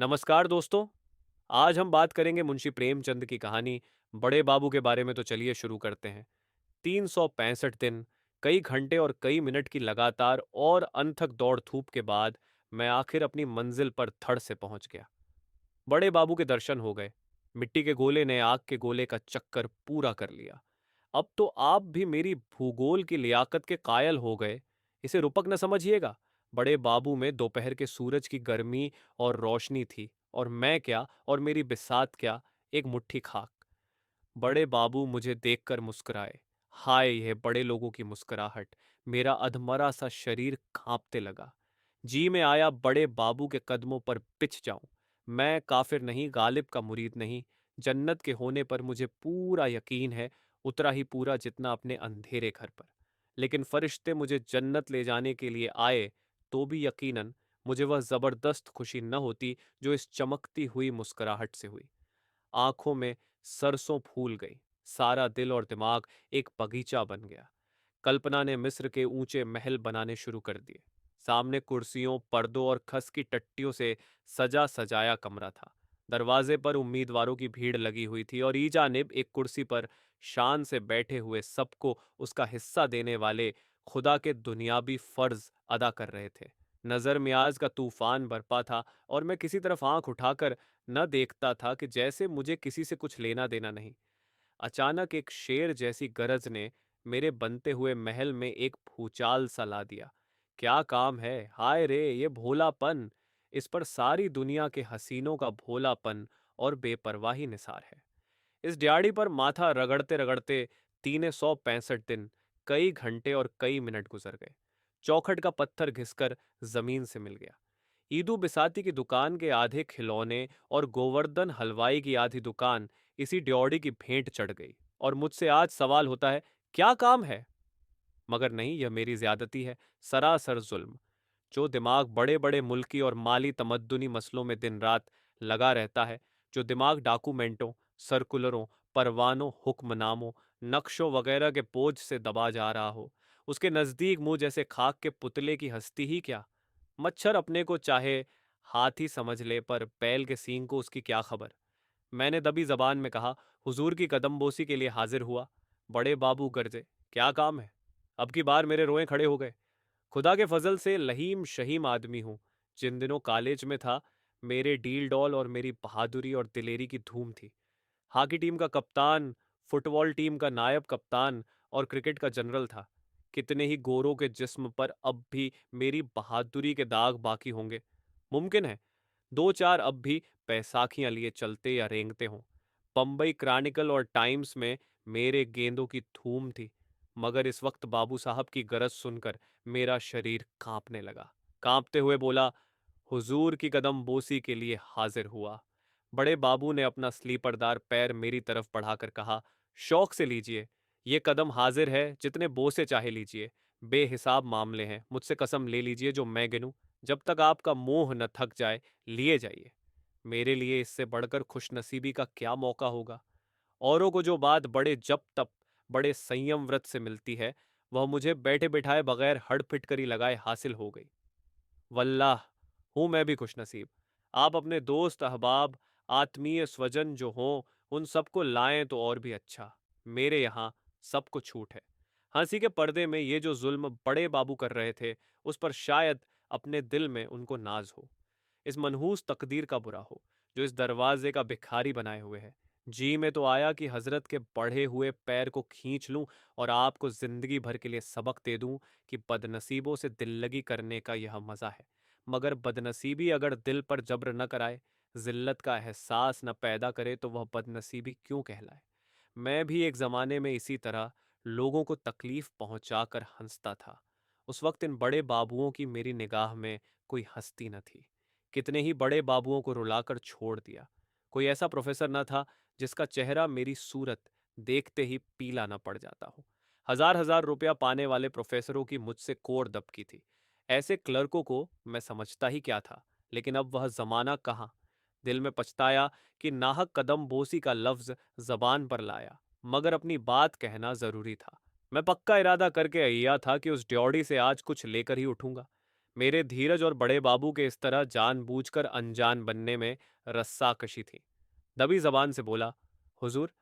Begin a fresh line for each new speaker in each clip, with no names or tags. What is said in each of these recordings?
नमस्कार दोस्तों। आज हम बात करेंगे मुंशी प्रेमचंद की कहानी बड़े बाबू के बारे में। तो चलिए शुरू करते हैं। 365 दिन, कई घंटे और कई मिनट की लगातार और अनथक दौड़ धूप के बाद मैं आखिर अपनी मंजिल पर धड़ से पहुंच गया। बड़े बाबू के दर्शन हो गए। मिट्टी के गोले ने आग के गोले का चक्कर पूरा कर लिया। अब तो आप भी मेरी भूगोल की लियाकत के कायल हो गए। इसे रुपक न समझिएगा। बड़े बाबू में दोपहर के सूरज की गर्मी और रोशनी थी, और मैं क्या और मेरी बिसात क्या, एक मुट्ठी खाक। बड़े बाबू मुझे देखकर मुस्कुराए। हाय, यह बड़े लोगों की मुस्कुराहट! मेरा अधमरा सा शरीर कांपते लगा। जी में आया बड़े बाबू के कदमों पर पिच जाऊं। मैं काफिर नहीं, गालिब का मुरीद नहीं। जन्नत के होने पर मुझे पूरा यकीन है, उतना ही पूरा जितना अपने अंधेरे घर पर। लेकिन फरिश्ते मुझे जन्नत ले जाने के लिए आए तो भी यकीनन मुझे वह जबरदस्त खुशी न होती जो इस चमकती हुई मुस्कुराहट से हुई। आंखों में सरसों फूल गई। सारा दिल और दिमाग एक बगीचा बन गया। कल्पना ने मिस्र के ऊंचे महल बनाने शुरू कर दिए। सामने कुर्सियों, पर्दों और खस की टट्टियों से सजा सजाया कमरा था। दरवाजे पर उम्मीदवारों की भीड़ लगी हुई थी, और ईजानिब एक कुर्सी पर शान से बैठे हुए सबको उसका हिस्सा देने वाले खुदा के दुनियावी फर्ज अदा कर रहे थे। नजर मियाज का तूफान बरपा था, और मैं किसी तरफ आंख उठाकर न देखता था कि जैसे मुझे किसी से कुछ लेना देना नहीं। अचानक एक शेर जैसी गरज ने मेरे बनते हुए महल में एक भूचाल सा ला दिया। क्या काम है! हाय रे, ये भोलापन! इस पर सारी दुनिया के हसीनों का भोलापन और बेपरवाही निसार है। इस दिहाड़ी पर माथा रगड़ते रगड़ते 365 दिन, कई घंटे और कई मिनट गुजर गए। चौखट का पत्थर घिसकर जमीन से मिल गया। ईदू बिसाती की दुकान के आधे खिलौने और गोवर्धन हलवाई की आधी दुकान इसी ड्योढ़ी की भेंट चढ़ गई। और मुझसे आज सवाल होता है, क्या काम है? मगर नहीं, यह मेरी ज्यादती है, सरासर जुल्म। जो दिमाग बड़े बड़े मुल्की और माली तमद्दुनी मसलों में दिन रात लगा रहता है, जो दिमाग डॉक्यूमेंटों, सर्कुलरों, परवानों, हुक्मनामों, नक्शों वगैरह के बोझ से दबा जा रहा हो, उसके नजदीक मुंह जैसे खाक के पुतले की हस्ती ही क्या। मच्छर अपने को चाहे हाथी समझ ले, पर बैल के सींग को उसकी क्या खबर। मैंने दबी जबान में कहा, हुजूर की कदमबोसी के लिए हाजिर हुआ। बड़े बाबू गरजे, क्या काम है? अब की बार मेरे रोए खड़े हो गए। खुदा के फजल से लहीम शहीम आदमी हूं। जिन दिनों कॉलेज में था, मेरे डील डॉल और मेरी बहादुरी और दिलेरी की धूम थी। हॉकी टीम का कप्तान, फुटबॉल टीम का नायब कप्तान और क्रिकेट का जनरल था। कितने ही गोरों के जिस्म पर अब भी मेरी बहादुरी के दाग बाकी होंगे। मुमकिन है दो चार अब भी बैसाखियां लिए चलते या रेंगते हों। बम्बई क्रॉनिकल और टाइम्स में मेरे गेंदों की धूम थी। मगर इस वक्त बाबू साहब की गरज सुनकर मेरा शरीर कांपने लगा। कांपते हुए बोला, हुजूर की कदम बोसी के लिए हाजिर हुआ। बड़े बाबू ने अपना स्लीपरदार पैर मेरी तरफ बढ़ाकर कहा, शौक से लीजिए। ये कदम हाजिर है, जितने बोसे चाहे लीजिए। बेहिसाब मामले हैं, मुझसे कसम ले लीजिए जो मैं गिनूं। जब तक आपका मोह न थक जाए, लिए जाइए। मेरे लिए इससे बढ़कर खुशनसीबी का क्या मौका होगा? औरों को जो बात बड़े जप तप, बड़े संयम व्रत से मिलती है, वह मुझे बैठे बिठाए बगैर हड़ फिटकरी लगाए हासिल हो गई। वल्लाह, हूं मैं भी खुशनसीब। आप अपने दोस्त अहबाब, आत्मीय स्वजन जो हों, उन सबको लाएं तो और भी अच्छा। मेरे यहाँ सबको छूट है। हंसी के पर्दे में ये जो जुल्म बड़े बाबू कर रहे थे, उस पर शायद अपने दिल में उनको नाज हो। इस मनहूस तकदीर का बुरा हो, जो इस दरवाजे का भिखारी बनाए हुए है। जी में तो आया कि हजरत के बढ़े हुए पैर को खींच लूं और आपको जिंदगी भर के लिए सबक दे दूं कि बदनसीबों से दिल लगी करने का यह मजा है। मगर बदनसीबी अगर दिल पर जब्र न कराए, जिल्लत का एहसास न पैदा करे, तो वह बदनसीबी क्यों कहलाए? मैं भी एक जमाने में इसी तरह लोगों को तकलीफ पहुंचाकर हंसता था। उस वक्त इन बड़े बाबुओं की मेरी निगाह में कोई हस्ती न थी। कितने ही बड़े बाबुओं को रुलाकर छोड़ दिया। कोई ऐसा प्रोफेसर न था जिसका चेहरा मेरी सूरत देखते ही पीला न पड़ जाता हो। हजार हजार रुपया पाने वाले प्रोफेसरों की मुझसे कोर दबकी थी। ऐसे क्लर्कों को मैं समझता ही क्या था। लेकिन अब वह जमाना कहाँ। दिल में पछताया कि नाहक कदम बोसी का लफ्ज जबान पर लाया, मगर अपनी बात कहना जरूरी था। मैं पक्का इरादा करके अइया था कि उस ड्योढ़ी से आज कुछ लेकर ही उठूंगा। मेरे धीरज और बड़े बाबू के इस तरह जानबूझकर अनजान बनने में रस्साकशी थी। दबी जबान से बोला, हुजूर,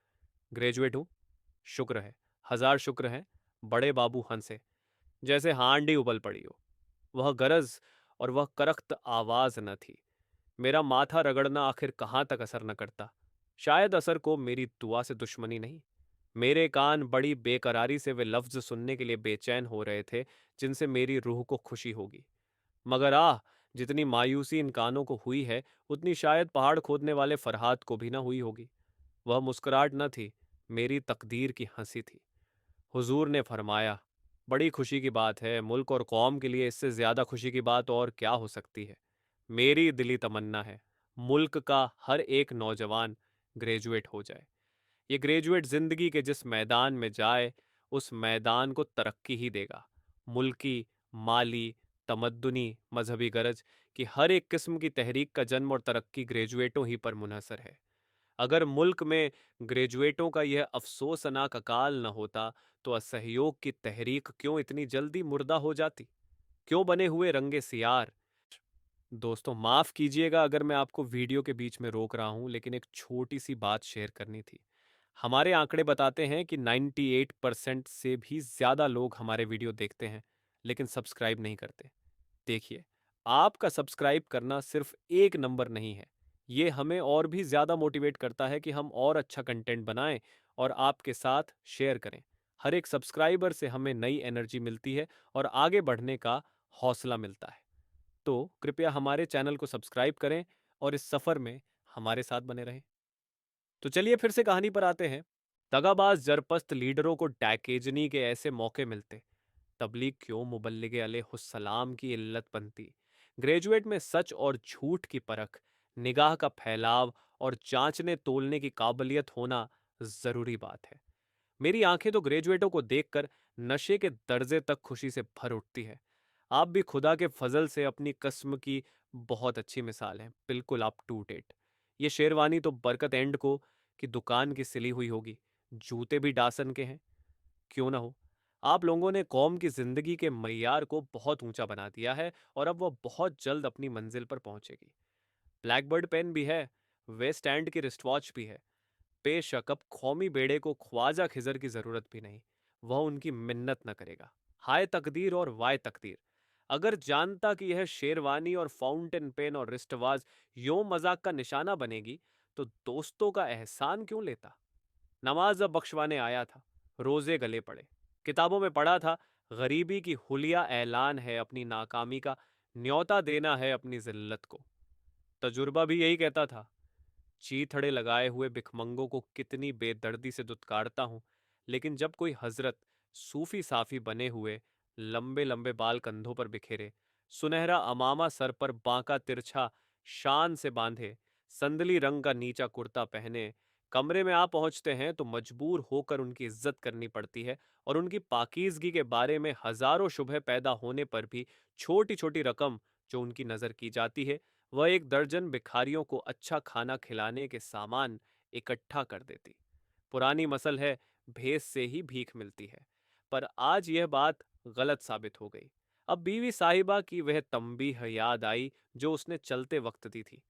ग्रेजुएट हूं। शुक्र है, हजार शुक्र है। बड़े बाबू हंसे, जैसे हांडी उबल पड़ी हो। वह गरज और वह करख्त आवाज न थी। मेरा माथा रगड़ना आखिर कहाँ तक असर न करता। शायद असर को मेरी दुआ से दुश्मनी नहीं। मेरे कान बड़ी बेकरारी से वे लफ्ज सुनने के लिए बेचैन हो रहे थे जिनसे मेरी रूह को खुशी होगी। मगर आह, जितनी मायूसी इन कानों को हुई है उतनी शायद पहाड़ खोदने वाले फरहाद को भी ना हुई होगी। वह मुस्कुराहट न थी, मेरी तकदीर की हंसी थी। हुजूर ने फरमाया, बड़ी खुशी की बात है, मुल्क और कौम के लिए इससे ज्यादा खुशी की बात और क्या हो सकती है। मेरी दिली तमन्ना है, मुल्क का हर एक नौजवान ग्रेजुएट हो जाए। ये ग्रेजुएट जिंदगी के जिस मैदान में जाए उस मैदान को तरक्की ही देगा। मुल्की, माली, तमद्दुनी, मजहबी गरज की हर एक किस्म की तहरीक का जन्म और तरक्की ग्रेजुएटों ही पर मुनहसर है। अगर मुल्क में ग्रेजुएटों का यह अफसोसनाक अकाल न होता तो असहयोग की तहरीक क्यों इतनी जल्दी मुर्दा हो जाती? क्यों बने हुए रंगे सियार? दोस्तों, माफ कीजिएगा अगर मैं आपको वीडियो के बीच में रोक रहा हूं, लेकिन एक छोटी सी बात शेयर करनी थी। हमारे आंकड़े बताते हैं कि 98% से भी ज्यादा लोग हमारे वीडियो देखते हैं, लेकिन सब्सक्राइब नहीं करते। देखिए, आपका सब्सक्राइब करना सिर्फ एक नंबर नहीं है। ये हमें और भी ज्यादा मोटिवेट करता है कि हम और अच्छा कंटेंट बनाएं और आपके साथ शेयर करें। हर एक सब्सक्राइबर से हमें नई एनर्जी मिलती है और आगे बढ़ने का हौसला मिलता है। तो कृपया हमारे चैनल को सब्सक्राइब करें और इस सफर में हमारे साथ बने रहें। तो चलिए फिर से कहानी पर आते हैं। दगाबाज जरपस्त लीडरों को डैकेजनी के ऐसे मौके मिलते, तबलीग क्यों मुबल्लिगे अलैहिस्सलाम की इल्लत बनती। ग्रेजुएट में सच और झूठ की परख, निगाह का फैलाव और जांचने तोलने की काबिलियत होना जरूरी बात है। मेरी आंखें तो ग्रेजुएटों को देखकर नशे के दर्जे तक खुशी से भर उठती है। आप भी खुदा के फजल से अपनी कस्म की बहुत अच्छी मिसाल हैं, बिल्कुल अप टू डेट। ये शेरवानी तो बरकत एंड को की दुकान की सिली हुई होगी, जूते भी डासन के हैं। क्यों ना हो, आप लोगों ने कौम की जिंदगी के मय्यार को बहुत ऊंचा बना दिया है और अब वह बहुत जल्द अपनी मंजिल पर पहुंचेगी। ब्लैकबर्ड पेन भी है, वेस्ट एंड की रिस्ट वॉच भी है। बेशक अब कौमी बेड़े को ख्वाजा खिजर की जरूरत भी नहीं, वह उनकी मिन्नत न करेगा। हाय तकदीर और वाय तकदीर, अगर जानता कि यह शेरवानी और फाउंटेन पेन और रिस्टवाज यो मजाक का निशाना बनेगी तो दोस्तों का एहसान क्यों लेता। नमाज अब बख्शवाने आया था, रोजे गले पड़े। किताबों में पढ़ा था, गरीबी की हुलिया ऐलान है अपनी नाकामी का, न्योता देना है अपनी जिल्लत को। तजुर्बा भी यही कहता था। चीथड़े लगाए हुए भिखमंगों को कितनी बेदर्दी से दुत्कारता हूं, लेकिन जब कोई हजरत सूफी साफी बने हुए, लंबे लंबे बाल कंधों पर बिखेरे, सुनहरा अमामा सर पर बांका तिरछा शान से बांधे, संदली रंग का नीचा कुर्ता पहने कमरे में आ पहुंचते हैं तो मजबूर होकर उनकी इज्जत करनी पड़ती है और उनकी पाकीजगी के बारे में हजारों शुबह पैदा होने पर भी छोटी छोटी रकम जो उनकी नजर की जाती है, वह एक दर्जन भिखारियों को अच्छा खाना खिलाने के सामान इकट्ठा कर देती। पुरानी मसल है, भेस से ही भीख मिलती है। पर आज यह बात गलत साबित हो गई। अब बीवी साहिबा की वह तंबीह याद आई जो उसने चलते वक्त दी थी।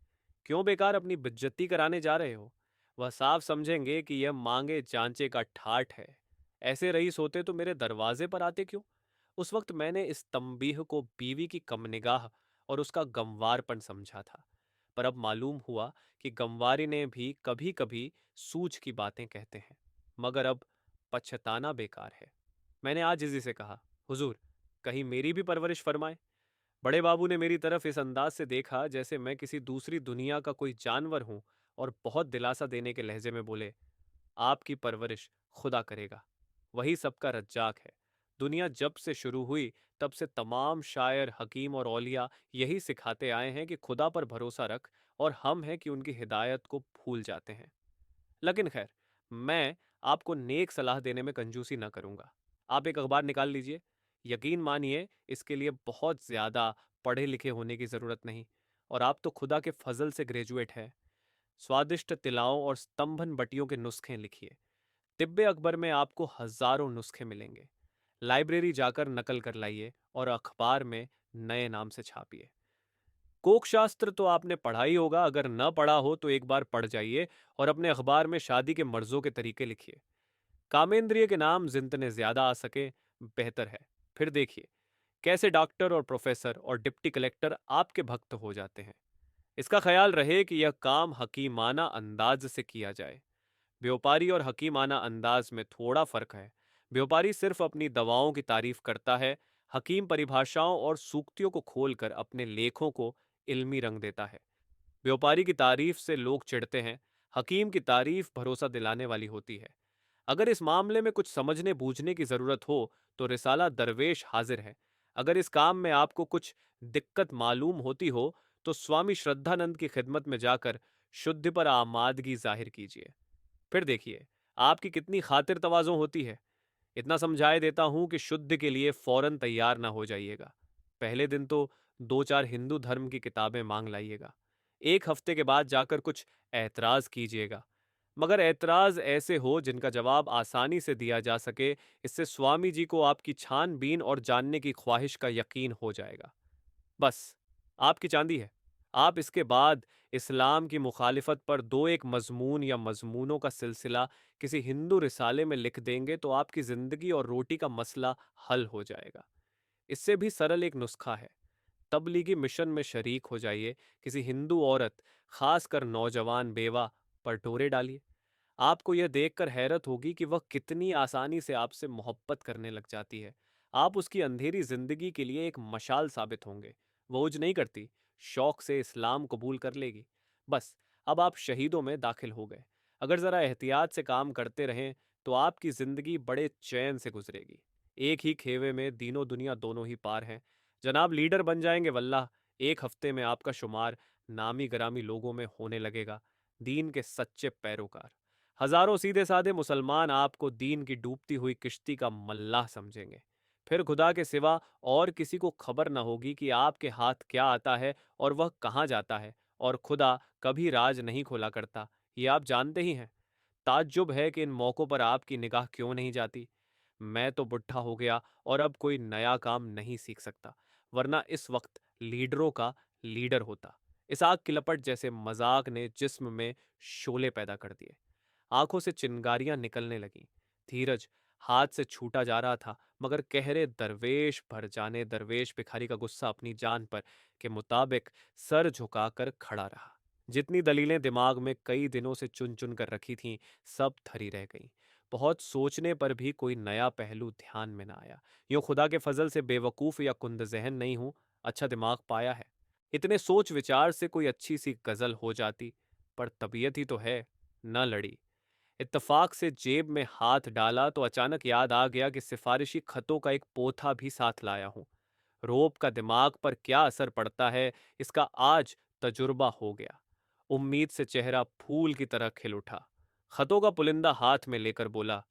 क्यों बेकार अपनी बेइज्जती कराने जा रहे हो? वह साफ समझेंगे कि यह मांगे जांचे का ठाठ है। ऐसे रईस होते तो मेरे दरवाजे पर आते क्यों? उस वक्त मैंने इस तंबीह को बीवी की कमनिगाह और उसका गंवारपन समझा था। पर अब मालूम हुआ कि गंवारी ने भी कभी कभी सूझ की बातें कहते हैं। मगर अब पछताना बेकार है। मैंने आज इसी से कहा, हुजूर, कहीं मेरी भी परवरिश फरमाए। बड़े बाबू ने मेरी तरफ इस अंदाज से देखा जैसे मैं किसी दूसरी दुनिया का कोई जानवर हूं और बहुत दिलासा देने के लहजे में बोले, आपकी परवरिश खुदा करेगा, वही सबका रज्जाक है। दुनिया जब से शुरू हुई तब से तमाम शायर, हकीम और औलिया यही सिखाते आए हैं कि खुदा पर भरोसा रख, और हम हैं कि उनकी हिदायत को भूल जाते हैं। लेकिन खैर, मैं आपको नेक सलाह देने में कंजूसी न करूंगा। आप एक अखबार निकाल लीजिए। यकीन मानिए, इसके लिए बहुत ज्यादा पढ़े लिखे होने की जरूरत नहीं, और आप तो खुदा के फजल से ग्रेजुएट हैं। स्वादिष्ट तिलाओं और स्तंभन बटियों के नुस्खे लिखिए। तिब्बे अकबर में आपको हजारों नुस्खे मिलेंगे। लाइब्रेरी जाकर नकल कर लाइए और अखबार में नए नाम से छापिए। कोक शास्त्र तो आपने पढ़ा ही होगा, अगर न पढ़ा हो तो एक बार पढ़ जाइए और अपने अखबार में शादी के मर्जों के तरीके लिखिए। कामेंद्रिय के नाम जितने ज्यादा आ सके बेहतर है। फिर देखिए कैसे डॉक्टर और प्रोफेसर और डिप्टी कलेक्टर आपके भक्त हो जाते हैं। इसका ख्याल रहे कि यह काम हकीमाना अंदाज से किया जाए। व्यापारी और हकीमाना अंदाज में थोड़ा फर्क है। व्यापारी सिर्फ अपनी दवाओं की तारीफ करता है, हकीम परिभाषाओं और सूक्तियों को खोलकर अपने लेखों को इल्मी रंग देता है। व्यापारी की तारीफ से लोग चिढ़ते हैं, हकीम की तारीफ भरोसा दिलाने वाली होती है। अगर इस मामले में कुछ समझने बूझने की जरूरत हो तो रिसाला दरवेश हाजिर है। अगर इस काम में आपको कुछ दिक्कत मालूम होती हो तो स्वामी श्रद्धानंद की खिदमत में जाकर शुद्ध पर आमादगी जाहिर कीजिए। फिर देखिए आपकी कितनी खातिर तवाज़ुन होती है। इतना समझाए देता हूं कि शुद्ध के लिए फौरन तैयार ना हो जाइएगा। पहले दिन तो दो चार हिंदू धर्म की किताबें मांग लाइएगा। एक हफ्ते के बाद जाकर कुछ एतराज कीजिएगा, मगर ऐतराज ऐसे हो जिनका जवाब आसानी से दिया जा सके। इससे स्वामी जी को आपकी छानबीन और जानने की ख्वाहिश का यकीन हो जाएगा। बस आपकी चांदी है। आप इसके बाद इस्लाम की मुखालिफत पर दो एक मजमून या मजमूनों का सिलसिला किसी हिंदू रिसाले में लिख देंगे तो आपकी जिंदगी और रोटी का मसला हल हो जाएगा। इससे भी सरल एक नुस्खा है। तबलीगी मिशन में शरीक हो जाइए। किसी हिंदू औरत, खासकर नौजवान बेवा, पर डोरे डालिए। आपको यह देखकर हैरत होगी कि वह कितनी आसानी से आपसे मोहब्बत करने लग जाती है। आप उसकी अंधेरी जिंदगी के लिए एक मशाल साबित होंगे। वो उज नहीं करती, शौक से इस्लाम कबूल कर लेगी। बस अब आप शहीदों में दाखिल हो गए। अगर जरा एहतियात से काम करते रहें तो आपकी जिंदगी बड़े चैन से गुजरेगी। एक ही खेवे में दीनों दुनिया दोनों ही पार हैं। जनाब लीडर बन जाएंगे वल्लाह। एक हफ्ते में आपका शुमार नामी गरामी लोगों में होने लगेगा, दीन के सच्चे पैरोकार। हजारों सीधे साधे मुसलमान आपको दीन की डूबती हुई किश्ती का मल्लाह समझेंगे। फिर खुदा के सिवा और किसी को खबर न होगी कि आपके हाथ क्या आता है और वह कहाँ जाता है। और खुदा कभी राज नहीं खोला करता, ये आप जानते ही हैं। ताज्जुब है कि इन मौकों पर आपकी निगाह क्यों नहीं जाती। मैं तो बुढ़ा हो गया और अब कोई नया काम नहीं सीख सकता, वरना इस वक्त लीडरों का लीडर होता। इस आग की लपट जैसे मजाक ने जिस्म में शोले पैदा कर दिए। आंखों से चिंगारियां निकलने लगीं। धीरज हाथ से छूटा जा रहा था, मगर कहरे दरवेश भर जाने दरवेश भिखारी का गुस्सा अपनी जान पर के मुताबिक सर झुकाकर खड़ा रहा। जितनी दलीलें दिमाग में कई दिनों से चुन चुन कर रखी थीं, सब थरी रह गईं। बहुत सोचने पर भी कोई नया पहलू ध्यान में न आया। यूं खुदा के फजल से बेवकूफ या कुंद जहन नहीं हूं, अच्छा दिमाग पाया है। इतने सोच विचार से कोई अच्छी सी गजल हो जाती, पर तबीयत ही तो है, न लड़ी। इत्तफाक से जेब में हाथ डाला तो अचानक याद आ गया कि सिफारिशी खतों का एक पोथा भी साथ लाया हूं। रोब का दिमाग पर क्या असर पड़ता है, इसका आज तजुर्बा हो गया। उम्मीद से चेहरा फूल की तरह खिल उठा। खतों का पुलिंदा हाथ में लेकर बोला,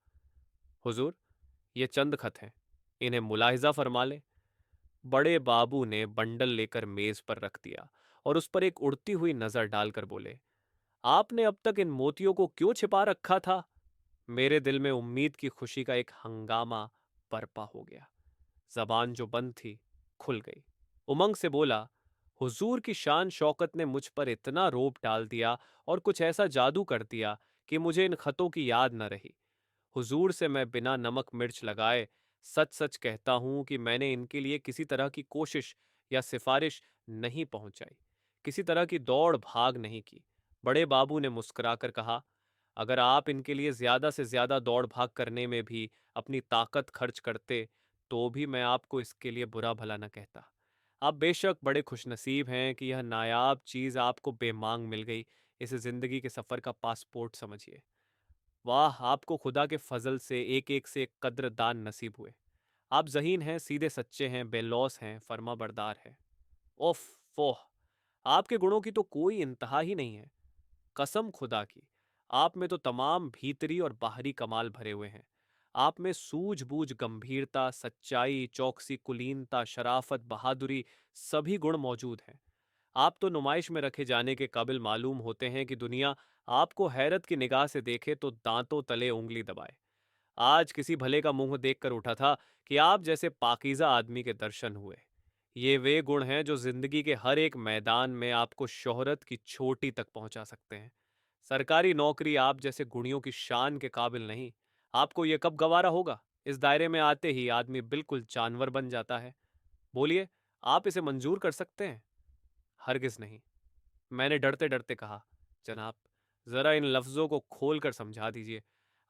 हुजूर, ये चंद खत हैं, इन्हें मुलाहिजा फरमा लें। बड़े बाबू ने बंडल लेकर मेज पर रख दिया और उस पर एक उड़ती हुई नजर डालकर बोले, आपने अब तक इन मोतियों को क्यों छिपा रखा था? मेरे दिल में उम्मीद की खुशी का एक हंगामा बरपा हो गया। जबान जो बंद थी, खुल गई। उमंग से बोला, हुजूर की शान शौकत ने मुझ पर इतना रोब डाल दिया और कुछ ऐसा जादू कर दिया कि मुझे इन खतों की याद न रही। हुजूर से मैं बिना नमक मिर्च लगाए सच सच कहता हूं कि मैंने इनके लिए किसी तरह की कोशिश या सिफारिश नहीं पहुंचाई, किसी तरह की दौड़ भाग नहीं की। बड़े बाबू ने मुस्कुराकर कहा, अगर आप इनके लिए ज्यादा से ज्यादा दौड़ भाग करने में भी अपनी ताकत खर्च करते तो भी मैं आपको इसके लिए बुरा भला न कहता। आप बेशक बड़े खुशनसीब हैं कि यह नायाब चीज आपको बेमांग मिल गई। इसे जिंदगी के सफर का पासपोर्ट समझिए। वाह, आपको खुदा के फजल से एक एक से एक कद्रदान नसीब हुए। आप ज़हीन हैं, सीधे सच्चे हैं, बेलौस हैं, फर्मा बरदार हैं। ओफ फोह, आपके गुणों की तो कोई इंतहा ही नहीं है। कसम खुदा की, आप में तो तमाम भीतरी और बाहरी कमाल भरे हुए हैं। आप में सूझबूझ, गंभीरता, सच्चाई, चौकसी, कुलीनता, शराफत, बहादुरी, सभी गुण मौजूद हैं। आप तो नुमाइश में रखे जाने के काबिल मालूम होते हैं कि दुनिया आपको हैरत की निगाह से देखे तो दांतों तले उंगली दबाए। आज किसी भले का मुंह देखकर उठा था कि आप जैसे पाकीज़ा आदमी के दर्शन हुए। ये वे गुण हैं जो जिंदगी के हर एक मैदान में आपको शोहरत की चोटी तक पहुंचा सकते हैं। सरकारी नौकरी आप जैसे गुणियों की शान के काबिल नहीं। आपको ये कब गवारा होगा? इस दायरे में आते ही आदमी बिल्कुल जानवर बन जाता है। बोलिए, आप इसे मंजूर कर सकते हैं? हरगिज नहीं। मैंने डरते डरते कहा, जनाब, जरा इन लफ्जों को खोल कर समझा दीजिए।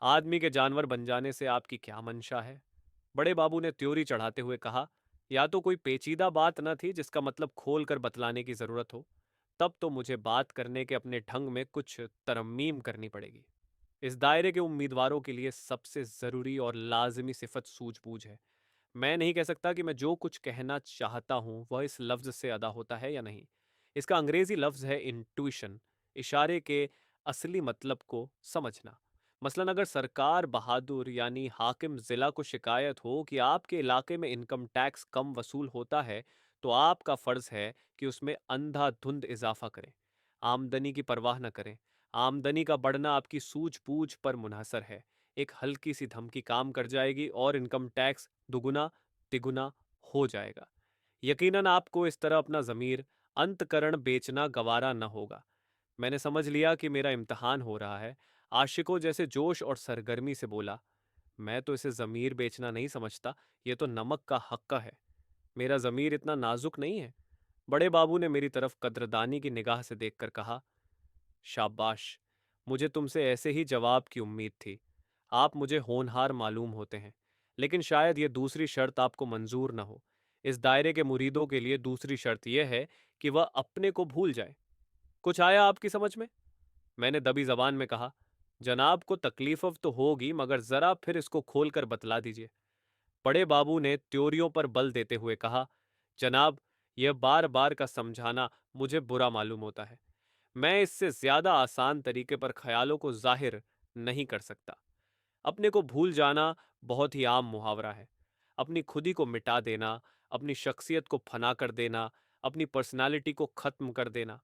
आदमी के जानवर बन जाने से आपकी क्या मंशा है? बड़े बाबू ने त्योरी चढ़ाते हुए कहा, या तो कोई पेचीदा बात न थी जिसका मतलब खोल कर बतलाने की जरूरत हो, तब तो मुझे बात करने के अपने ढंग में कुछ तरमीम करनी पड़ेगी। इस दायरे के उम्मीदवारों के लिए सबसे जरूरी और लाजिमी सिफत सूझबूझ है। मैं नहीं कह सकता कि मैं जो कुछ कहना चाहता हूं वह इस लफ्ज से अदा होता है या नहीं। इसका अंग्रेजी लफ्ज है इंट्यूशन, इशारे के असली मतलब को समझना। मसलन अगर सरकार बहादुर यानी हाकिम जिला को शिकायत हो कि आपके इलाके में इनकम टैक्स कम वसूल होता है, तो आपका फर्ज है कि उसमें अंधाधुंध इजाफा करें, आमदनी की परवाह न करें। आमदनी का बढ़ना आपकी सूझबूझ पर मुनहसर है। एक हल्की सी धमकी काम कर जाएगी और इनकम टैक्स दुगुना तिगुना हो जाएगा। यकीनन आपको इस तरह अपना ज़मीर अंतकरण बेचना गवारा न होगा। मैंने समझ लिया कि मेरा इम्तिहान हो रहा है। आशिकों जैसे जोश और सरगर्मी से बोला, मैं तो इसे ज़मीर बेचना नहीं समझता, ये तो नमक का हक्का है। मेरा ज़मीर इतना नाजुक नहीं है। बड़े बाबू ने मेरी तरफ कद्रदानी की निगाह से देखकर कहा, शाबाश, मुझे तुमसे ऐसे ही जवाब की उम्मीद थी। आप मुझे होनहार मालूम होते हैं, लेकिन शायद ये दूसरी शर्त आपको मंजूर न हो। इस दायरे के मुरीदों के लिए दूसरी शर्त यह है कि वह अपने को भूल जाए। कुछ आया आपकी समझ में? मैंने दबी जबान में कहा, जनाब को तकलीफ तो होगी, मगर जरा फिर इसको खोल कर बतला दीजिए। बड़े बाबू ने त्योरियों पर बल देते हुए कहा, जनाब, यह बार बार का समझाना मुझे बुरा मालूम होता है। मैं इससे ज्यादा आसान तरीके पर ख्यालों को जाहिर नहीं कर सकता। अपने को भूल जाना बहुत ही आम मुहावरा है। अपनी खुदी को मिटा देना, अपनी शख्सियत को फना कर देना, अपनी पर्सनालिटी को खत्म कर देना।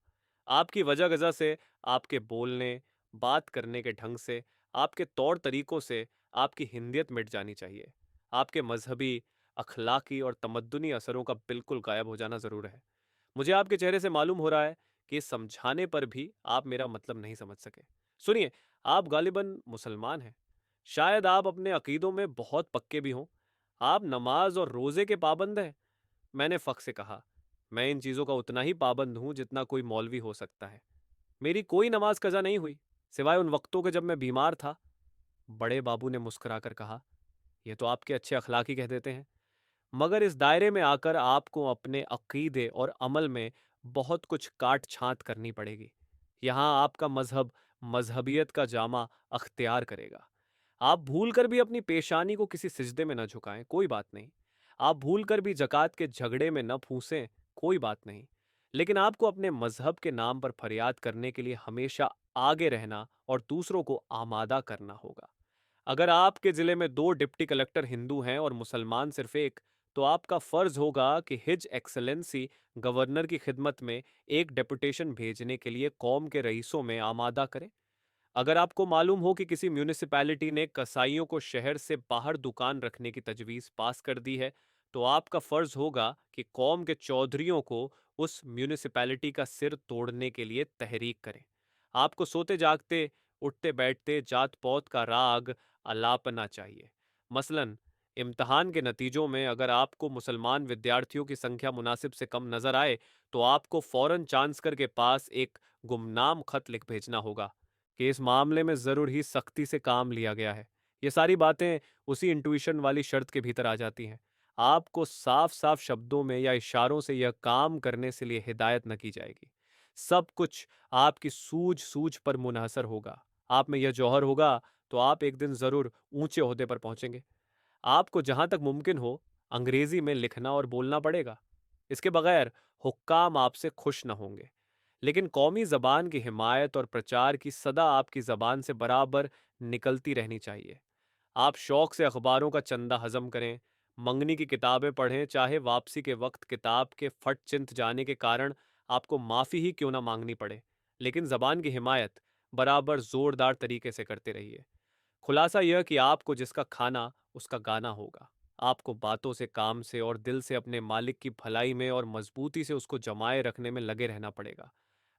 आपकी वजह गजह से, आपके बोलने, बात करने के ढंग से, आपके तौर तरीकों से आपकी हिंदियत मिट जानी चाहिए। आपके मजहबी, अखलाकी और तमद्दुनी असरों का बिल्कुल गायब हो जाना जरूर है। मुझे आपके चेहरे से मालूम हो रहा है कि इस समझाने पर भी आप मेरा मतलब नहीं समझ सके। सुनिए, आप गालिबन मुसलमान हैं। शायद आप अपने अकीदों में बहुत पक्के भी हों। आप नमाज और रोजे के पाबंद हैं। मैंने फख से कहा, मैं इन चीजों का उतना ही पाबंद हूं जितना कोई मौलवी हो सकता है। मेरी कोई नमाज कजा नहीं हुई, सिवाय उन वक्तों के जब मैं बीमार था। बड़े बाबू ने मुस्कुराकर कहा, यह तो आपके अच्छे अखलाक ही कह देते हैं, मगर इस दायरे में आकर आपको अपने अकीदे और अमल में बहुत कुछ काट छांट करनी पड़ेगी। यहाँ आपका मजहब मजहबियत का जामा अख्तियार करेगा। आप भूल कर भी अपनी पेशानी को किसी सिजदे में न झुकाएं, कोई बात नहीं। आप भूल कर भी जकात के झगड़े में न फूसें, कोई बात नहीं। लेकिन आपको अपने मजहब के नाम पर फरियाद करने के लिए हमेशा आगे रहना और दूसरों को आमादा करना होगा। अगर आपके जिले में 2 डिप्टी कलेक्टर हिंदू हैं और मुसलमान सिर्फ एक, तो आपका फर्ज होगा कि हिज एक्सलेंसी गवर्नर की खिदमत में एक डेपुटेशन भेजने के लिए कौम के रईसों में आमादा करें। अगर आपको मालूम हो कि किसी म्यूनिसिपैलिटी ने कसाईयों को शहर से बाहर दुकान रखने की तजवीज़ पास कर दी है, तो आपका फर्ज होगा कि कौम के चौधरियों को उस म्यूनिसिपैलिटी का सिर तोड़ने के लिए तहरीक करें। आपको सोते जागते, उठते बैठते जात पौत का राग अलापना चाहिए। मसलन, इम्तहान के नतीजों में अगर आपको मुसलमान विद्यार्थियों की संख्या मुनासिब से कम नजर आए, तो आपको फौरन चांसलर के पास एक गुमनाम खत लिख भेजना होगा कि इस मामले में जरूर ही सख्ती से काम लिया गया है। ये सारी बातें उसी इंट्यूशन वाली शर्त के भीतर आ जाती हैं। आपको साफ साफ शब्दों में या इशारों से यह काम करने से लिए हिदायत न की जाएगी। सब कुछ आपकी सूझ सूझ पर मुनहसर होगा। आप में यह जौहर होगा तो आप एक दिन जरूर ऊंचे ओहदे पर पहुंचेंगे। आपको जहां तक मुमकिन हो अंग्रेजी में लिखना और बोलना पड़ेगा। इसके बगैर हुक्काम आपसे खुश न होंगे। लेकिन कौमी जबान की हिमायत और प्रचार की सदा आपकी जबान से बराबर निकलती रहनी चाहिए। आप शौक से अखबारों का चंदा हजम करें, मंगनी की किताबें पढ़ें, चाहे वापसी के वक्त किताब के फट चिंत जाने के कारण आपको माफ़ी ही क्यों ना मांगनी पड़े, लेकिन जबान की हिमायत बराबर जोरदार तरीके से करते रहिए। खुलासा यह कि आपको जिसका खाना उसका गाना होगा। आपको बातों से, काम से और दिल से अपने मालिक की भलाई में और मजबूती से उसको जमाए रखने में लगे रहना पड़ेगा।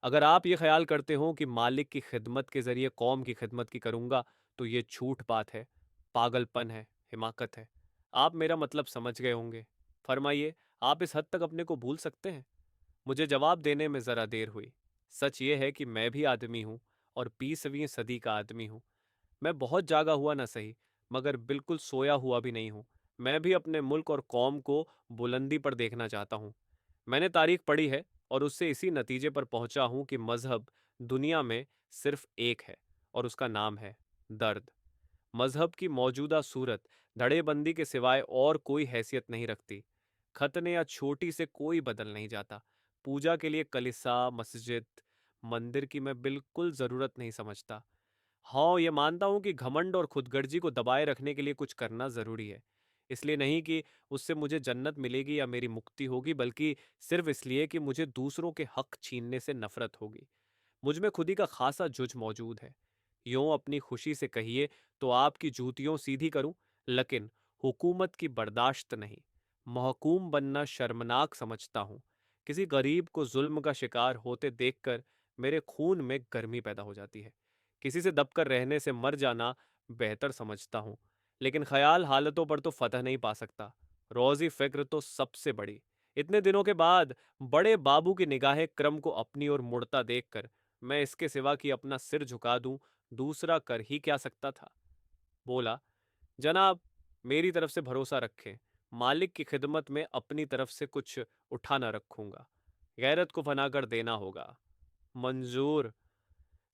अगर आप ये ख्याल करते हो कि मालिक की खिदमत के जरिए कौम की खिदमत की करूंगा, तो ये झूठ बात है, पागलपन है, हिमाकत है। आप मेरा मतलब समझ गए होंगे। फरमाइए, आप इस हद तक अपने को भूल सकते हैं? मुझे जवाब देने में जरा देर हुई। सच ये है कि मैं भी आदमी हूं, और 20वीं सदी का आदमी हूं। मैं बहुत जागा हुआ ना सही, मगर बिल्कुल सोया हुआ भी नहीं हूं। मैं भी अपने मुल्क और कौम को बुलंदी पर देखना चाहता हूं। मैंने तारीख पढ़ी है और उससे इसी नतीजे पर पहुंचा हूं कि मजहब दुनिया में सिर्फ एक है, और उसका नाम है दर्द। मजहब की मौजूदा सूरत धड़ेबंदी के सिवाय और कोई हैसियत नहीं रखती। खतने या छोटी से कोई बदल नहीं जाता। पूजा के लिए कलिसा, मस्जिद, मंदिर की मैं बिल्कुल ज़रूरत नहीं समझता। हाँ, ये मानता हूँ कि घमंड और खुदगर्जी को दबाए रखने के लिए कुछ करना ज़रूरी है। इसलिए नहीं कि उससे मुझे जन्नत मिलेगी या मेरी मुक्ति होगी, बल्कि सिर्फ इसलिए कि मुझे दूसरों के हक छीनने से नफरत होगी। मुझ में खुदी का खासा जुज मौजूद है। यूं अपनी खुशी से कहिए तो आपकी जूतियों सीधी करूं, लेकिन हुकूमत की बर्दाश्त नहीं। महकूम बनना शर्मनाक समझता हूं। किसी गरीब को जुल्म का शिकार होते देखकर मेरे खून में गर्मी पैदा हो जाती है। किसी से दबकर रहने से मर जाना बेहतर समझता हूं, लेकिन ख्याल हालतों पर तो फतह नहीं पा सकता। रोजी फिक्र तो सबसे बड़ी। इतने दिनों के बाद बड़े बाबू की निगाहें क्रम को अपनी ओर मुड़ता देखकर मैं इसके सिवा कि अपना सिर झुका दूं, दूसरा कर ही क्या सकता था। बोला, जनाब, मेरी तरफ से भरोसा रखें। मालिक की खिदमत में अपनी तरफ से कुछ उठा न रखूंगा। गैरत को फना कर देना होगा। मंजूर।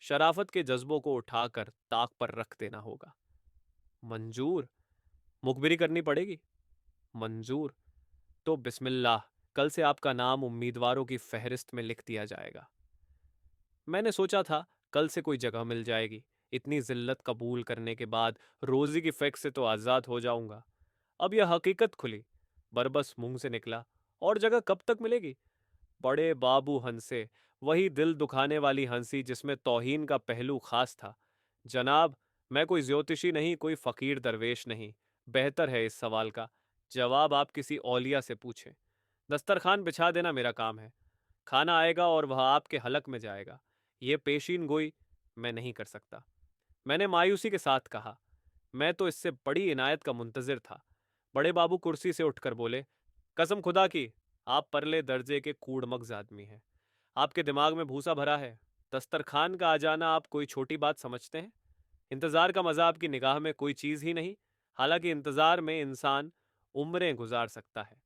शराफत के जज्बों को उठाकर ताक पर रख देना होगा। मंजूर। मुखबिरी करनी पड़ेगी। मंजूर। तो बिस्मिल्लाह, कल से आपका नाम उम्मीदवारों की फहरिस्त में लिख दिया जाएगा। मैंने सोचा था कल से कोई जगह मिल जाएगी। इतनी जिल्लत कबूल करने के बाद रोजी की फेक से तो आज़ाद हो जाऊंगा। अब यह हकीकत खुली। बरबस मुंह से निकला, और जगह कब तक मिलेगी? बड़े बाबू हंसे, वही दिल दुखाने वाली हंसी जिसमें तौहीन का पहलू खास था। जनाब, मैं कोई ज्योतिषी नहीं, कोई फकीर दरवेश नहीं। बेहतर है इस सवाल का जवाब आप किसी औलिया से पूछें। दस्तरखान बिछा देना मेरा काम है। खाना आएगा और वह आपके हलक में जाएगा। ये पेशीन गोई मैं नहीं कर सकता। मैंने मायूसी के साथ कहा, मैं तो इससे बड़ी इनायत का मुंतजिर था। बड़े बाबू कुर्सी से उठकर बोले, कसम खुदा की, आप परले दर्जे के कूड़मग्ज आदमी हैं। आपके दिमाग में भूसा भरा है। दस्तरखान का आ जाना आप कोई छोटी बात समझते हैं? इंतजार का मजा आपकी निगाह में कोई चीज ही नहीं। हालांकि इंतजार में इंसान उम्रें गुजार सकता है।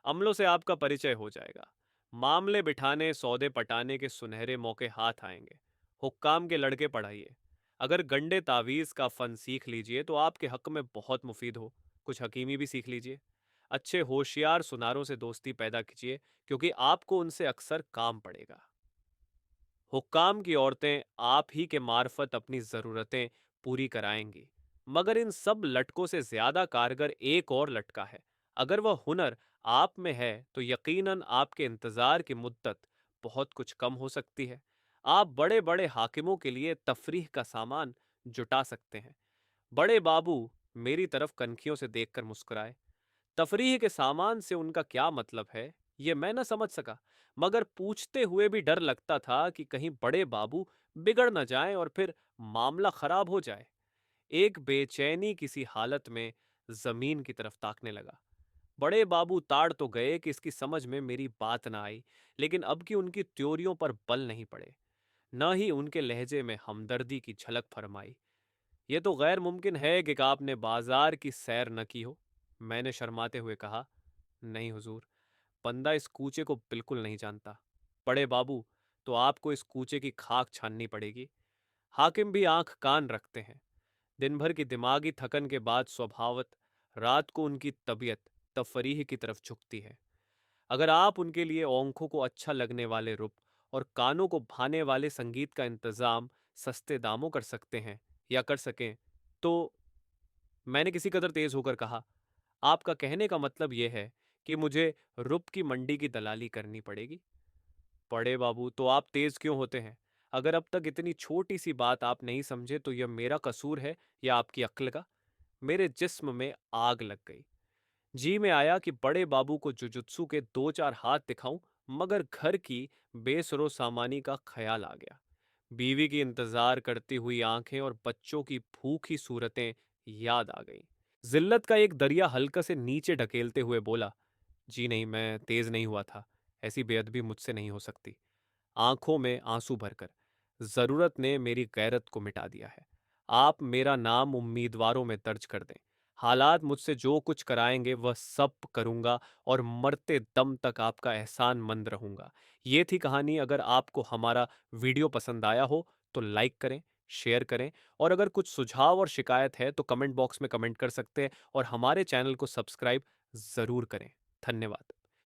अमलों से आपका परिचय हो जाएगा। मामले बिठाने, सौदे पटाने के सुनहरे मौके हाथ आएंगे। हुक्काम के लड़के पढ़ाइए। अगर गंडे तावीज़ का फन सीख लीजिए तो आपके हक में बहुत मुफीद हो। कुछ हकीमी भी सीख लीजिए। अच्छे होशियार सुनारों से दोस्ती पैदा कीजिए, क्योंकि आपको उनसे अक्सर काम पड़ेगा। हुक्काम की औरतें आप ही के मार्फत अपनी ज़रूरतें पूरी कराएंगी। मगर इन सब लटकों से ज़्यादा कारगर एक और लटका है। अगर वह हुनर आप में है तो यकीनन आपके इंतज़ार की मुद्दत बहुत कुछ कम हो सकती है। आप बड़े बड़े हाकिमों के लिए तफरीह का सामान जुटा सकते हैं। बड़े बाबू मेरी तरफ कनखियों से देखकर मुस्कुराए। तफरीह के सामान से उनका क्या मतलब है, ये मैं न समझ सका, मगर पूछते हुए भी डर लगता था कि कहीं बड़े बाबू बिगड़ न जाएं और फिर मामला खराब हो जाए। एक बेचैनी किसी हालत में जमीन की तरफ ताकने लगा। बड़े बाबू ताड़ तो गए कि इसकी समझ में मेरी बात न आई, लेकिन अब की उनकी त्योरियों पर बल नहीं पड़े। न ही उनके लहजे में हमदर्दी की झलक फरमाई। यह तो गैर मुमकिन है कि आपने बाजार की सैर न की हो। मैंने शर्माते हुए कहा, नहीं हुजूर, बंदा इस कूचे को बिल्कुल नहीं जानता। बड़े बाबू, तो आपको इस कूचे की खाक छाननी पड़ेगी। हाकिम भी आंख कान रखते हैं। दिन भर की दिमागी थकन के बाद स्वभावत रात को उनकी तबीयत तफरीह की तरफ झुकती है। अगर आप उनके लिए आंखों को अच्छा लगने वाले रूप और कानों को भाने वाले संगीत का इंतजाम सस्ते दामों कर सकते हैं या कर सकें, तो मैंने किसी कदर तेज होकर कहा, आपका कहने का मतलब यह है कि मुझे रुप की मंडी की दलाली करनी पड़ेगी? बड़े बाबू, तो आप तेज क्यों होते हैं? अगर अब तक इतनी छोटी सी बात आप नहीं समझे तो यह मेरा कसूर है या आपकी अक्ल का? मेरे जिस्म में आग लग गई। जी में आया कि बड़े बाबू को जुजुत्सु के दो चार हाथ दिखाऊं, मगर घर की बेसरो सामानी का ख्याल आ गया। बीवी की इंतजार करती हुई आंखें और बच्चों की भूखी सूरतें याद आ गईं। जिल्लत का एक दरिया हल्का से नीचे ढकेलते हुए बोला, जी नहीं, मैं तेज नहीं हुआ था। ऐसी बेअदबी मुझसे नहीं हो सकती। आंखों में आंसू भरकर, जरूरत ने मेरी गैरत को मिटा दिया है। आप मेरा नाम उम्मीदवारों में दर्ज कर दें। हालात मुझसे जो कुछ कराएंगे वह सब करूंगा और मरते दम तक आपका एहसान मंद रहूंगा। ये थी कहानी। अगर आपको हमारा वीडियो पसंद आया हो तो लाइक करें, शेयर करें, और अगर कुछ सुझाव और शिकायत है तो कमेंट बॉक्स में कमेंट कर सकते हैं, और हमारे चैनल को सब्सक्राइब जरूर करें। धन्यवाद।